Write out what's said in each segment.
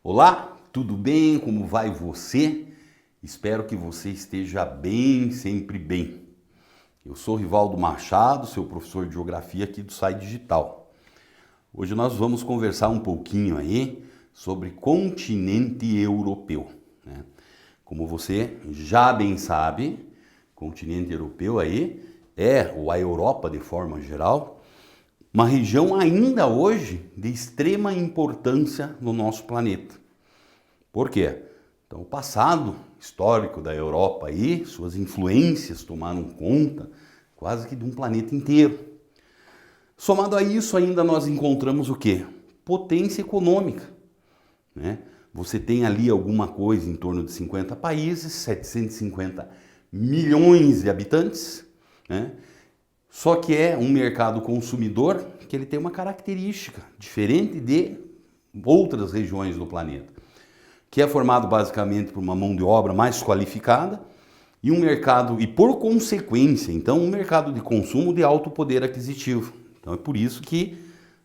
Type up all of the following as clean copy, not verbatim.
Olá, tudo bem? Como vai você? Espero que você esteja bem, sempre bem. Eu sou Rivaldo Machado, seu professor de Geografia aqui do SAI Digital. Hoje nós vamos conversar um pouquinho aí sobre continente europeu, né? Como você já bem sabe, continente europeu aí ou a Europa de forma geral, uma região ainda hoje de extrema importância no nosso planeta. Por quê? Então, o passado histórico da Europa aí, suas influências tomaram conta quase que de um planeta inteiro. Somado a isso, ainda nós encontramos o quê? Potência econômica, né? Você tem ali alguma coisa em torno de 50 países, 750 milhões de habitantes, né? Só que é um mercado consumidor que ele tem uma característica diferente de outras regiões do planeta, que é formado basicamente por uma mão de obra mais qualificada e um mercado, e por consequência, então, um mercado de consumo de alto poder aquisitivo. Então é por isso que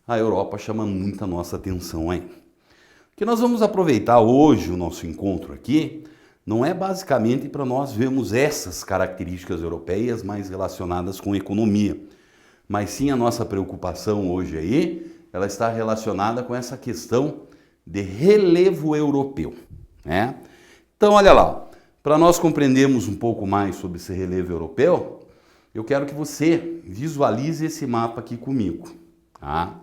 a Europa chama muita nossa atenção aí. O que nós vamos aproveitar hoje, o nosso encontro aqui, não é basicamente para nós vermos essas características europeias mais relacionadas com economia, mas sim a nossa preocupação hoje aí, ela está relacionada com essa questão de relevo europeu, né? Então, olha lá, para nós compreendermos um pouco mais sobre esse relevo europeu, eu quero que você visualize esse mapa aqui comigo, tá?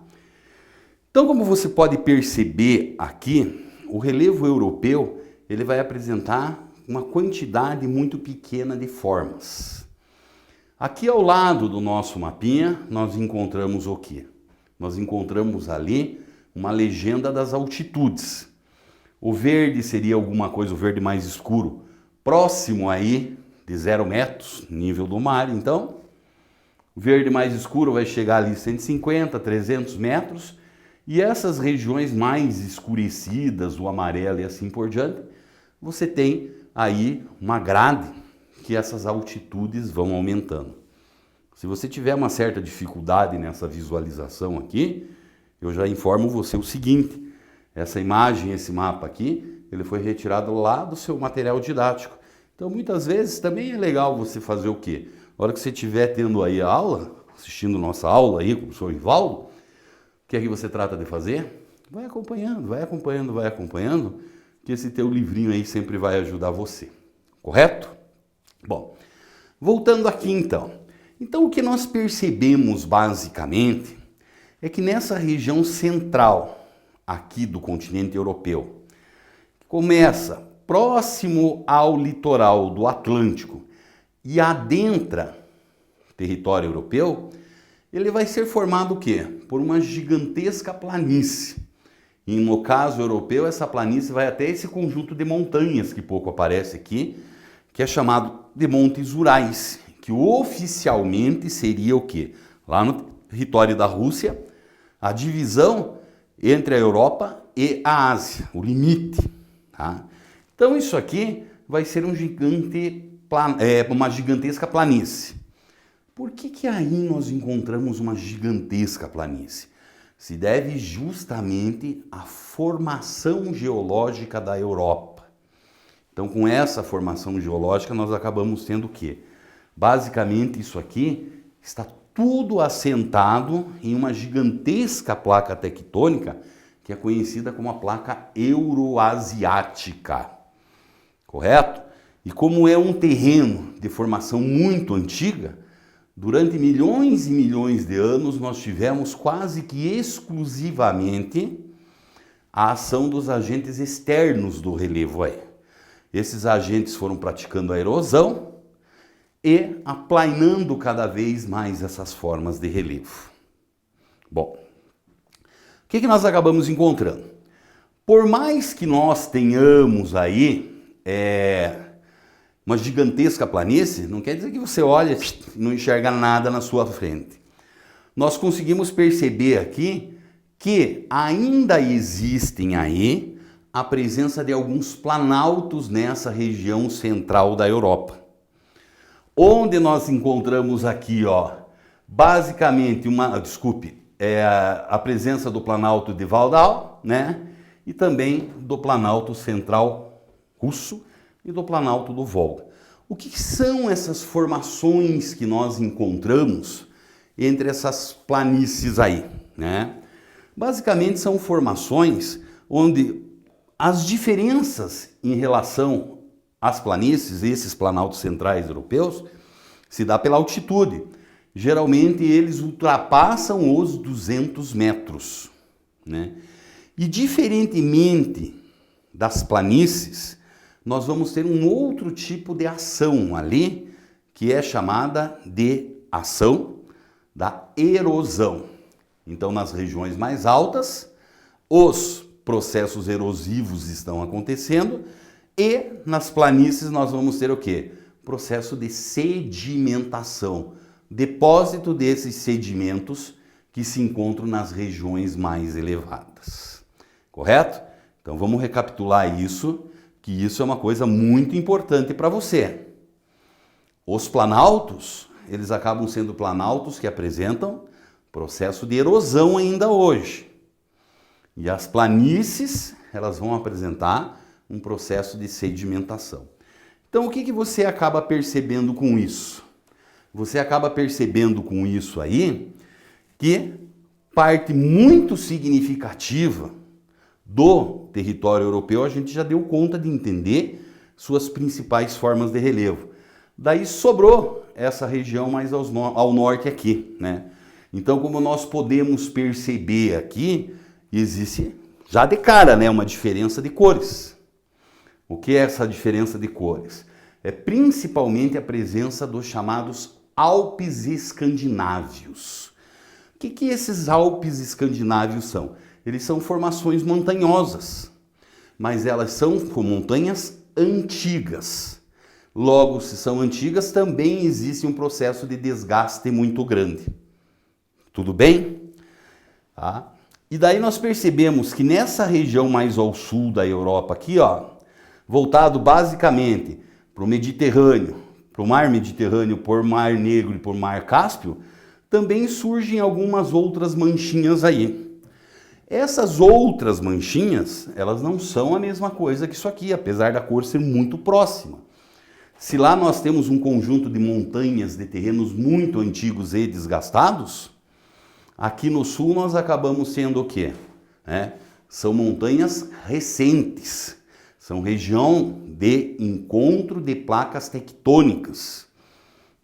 Então, como você pode perceber aqui, o relevo europeu ele vai apresentar uma quantidade muito pequena de formas. Aqui ao lado do nosso mapinha, nós encontramos o quê? Nós encontramos ali uma legenda das altitudes. O verde seria alguma coisa, o verde mais escuro, próximo aí de 0 metros, nível do mar. Então, o verde mais escuro vai chegar ali 150, 300 metros. E essas regiões mais escurecidas, o amarelo e assim por diante, você tem aí uma grade que essas altitudes vão aumentando. Se você tiver uma certa dificuldade nessa visualização aqui, eu já informo você o seguinte: essa imagem, esse mapa aqui, ele foi retirado lá do seu material didático. Então, muitas vezes também é legal você fazer o quê? Na hora que você estiver tendo aí a aula, assistindo nossa aula aí com o professor Rivaldo, o que é que você trata de fazer? Vai acompanhando, vai acompanhando, vai acompanhando, que esse teu livrinho aí sempre vai ajudar você, correto? Bom, voltando aqui então. Então o que nós percebemos basicamente é que nessa região central aqui do continente europeu, começa próximo ao litoral do Atlântico e adentra o território europeu, ele vai ser formado o quê? Por uma gigantesca planície. E no caso europeu, essa planície vai até esse conjunto de montanhas que pouco aparece aqui, que é chamado de Montes Urais, que oficialmente seria o quê? Lá no território da Rússia, a divisão entre a Europa e a Ásia, o limite, tá? Então isso aqui vai ser uma gigantesca planície. Por que aí nós encontramos uma gigantesca planície? Se deve justamente à formação geológica da Europa. Então, com essa formação geológica, nós acabamos tendo o quê? Basicamente, isso aqui está tudo assentado em uma gigantesca placa tectônica, que é conhecida como a placa euroasiática. Correto? E como é um terreno de formação muito antiga, durante milhões e milhões de anos, nós tivemos quase que exclusivamente a ação dos agentes externos do relevo aí. Esses agentes foram praticando a erosão e aplainando cada vez mais essas formas de relevo. Bom, o que nós acabamos encontrando? Por mais que nós tenhamos aí uma gigantesca planície, não quer dizer que você olha e não enxerga nada na sua frente. Nós conseguimos perceber aqui que ainda existem aí a presença de alguns planaltos nessa região central da Europa. Onde nós encontramos aqui, ó, basicamente a presença do Planalto de Waldau, né? e também do Planalto Central Russo e do Planalto do Volga. O que são essas formações que nós encontramos entre essas planícies aí, né? Basicamente são formações onde as diferenças em relação às planícies, esses planaltos centrais europeus, se dá pela altitude. Geralmente eles ultrapassam os 200 metros, né? E diferentemente das planícies, nós vamos ter um outro tipo de ação ali, que é chamada de ação da erosão. Então, nas regiões mais altas, os processos erosivos estão acontecendo e nas planícies nós vamos ter o quê? Processo de sedimentação, depósito desses sedimentos que se encontram nas regiões mais elevadas. Correto? Então, vamos recapitular isso, que isso é uma coisa muito importante para você. Os planaltos, eles acabam sendo planaltos que apresentam processo de erosão ainda hoje. E as planícies, elas vão apresentar um processo de sedimentação. Então, o que você acaba percebendo com isso? Você acaba percebendo com isso aí que parte muito significativa do território europeu, a gente já deu conta de entender suas principais formas de relevo. Daí sobrou essa região mais ao norte aqui, né? Então, como nós podemos perceber aqui, existe já de cara, né, uma diferença de cores. O que é essa diferença de cores? É principalmente a presença dos chamados Alpes escandinávios. O que esses Alpes escandinávios são? Eles são formações montanhosas, mas elas são montanhas antigas. Logo, se são antigas, também existe um processo de desgaste muito grande. Tudo bem? Tá? E daí nós percebemos que nessa região mais ao sul da Europa aqui, ó, voltado basicamente para o Mediterrâneo, para o mar Mediterrâneo, por Mar Negro e por Mar Cáspio, também surgem algumas outras manchinhas aí. Essas outras manchinhas, elas não são a mesma coisa que isso aqui, apesar da cor ser muito próxima. Se lá nós temos um conjunto de montanhas de terrenos muito antigos e desgastados, aqui no sul nós acabamos sendo o quê? São montanhas recentes, são região de encontro de placas tectônicas.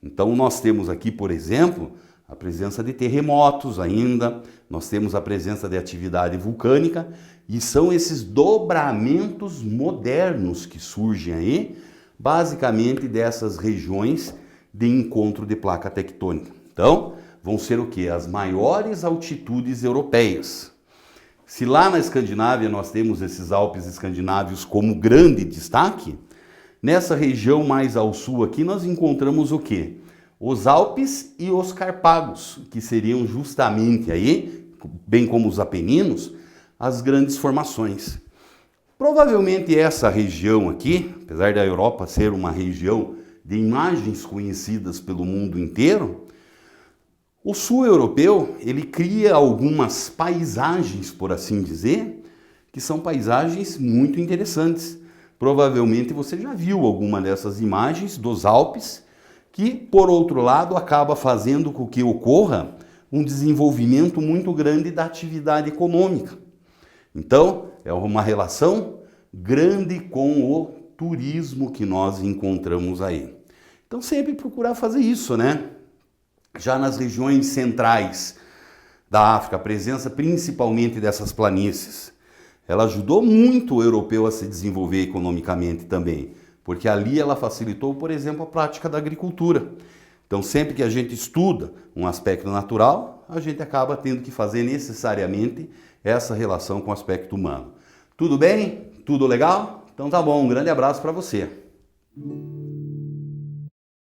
Então nós temos aqui, por exemplo, a presença de terremotos ainda, nós temos a presença de atividade vulcânica e são esses dobramentos modernos que surgem aí, basicamente dessas regiões de encontro de placa tectônica. Então, vão ser o quê? As maiores altitudes europeias. Se lá na Escandinávia nós temos esses Alpes escandinávios como grande destaque, nessa região mais ao sul aqui nós encontramos o quê? Os Alpes e os Carpagos, que seriam justamente aí, bem como os Apeninos, as grandes formações. Provavelmente essa região aqui, apesar da Europa ser uma região de imagens conhecidas pelo mundo inteiro, o sul europeu, ele cria algumas paisagens, por assim dizer, que são paisagens muito interessantes. Provavelmente você já viu alguma dessas imagens dos Alpes, que, por outro lado, acaba fazendo com que ocorra um desenvolvimento muito grande da atividade econômica. Então, é uma relação grande com o turismo que nós encontramos aí. Então, sempre procurar fazer isso, né? Já nas regiões centrais da África, a presença principalmente dessas planícies, ela ajudou muito o europeu a se desenvolver economicamente também, porque ali ela facilitou, por exemplo, a prática da agricultura. Então, sempre que a gente estuda um aspecto natural, a gente acaba tendo que fazer necessariamente essa relação com o aspecto humano. Tudo bem? Tudo legal? Então tá bom, um grande abraço para você.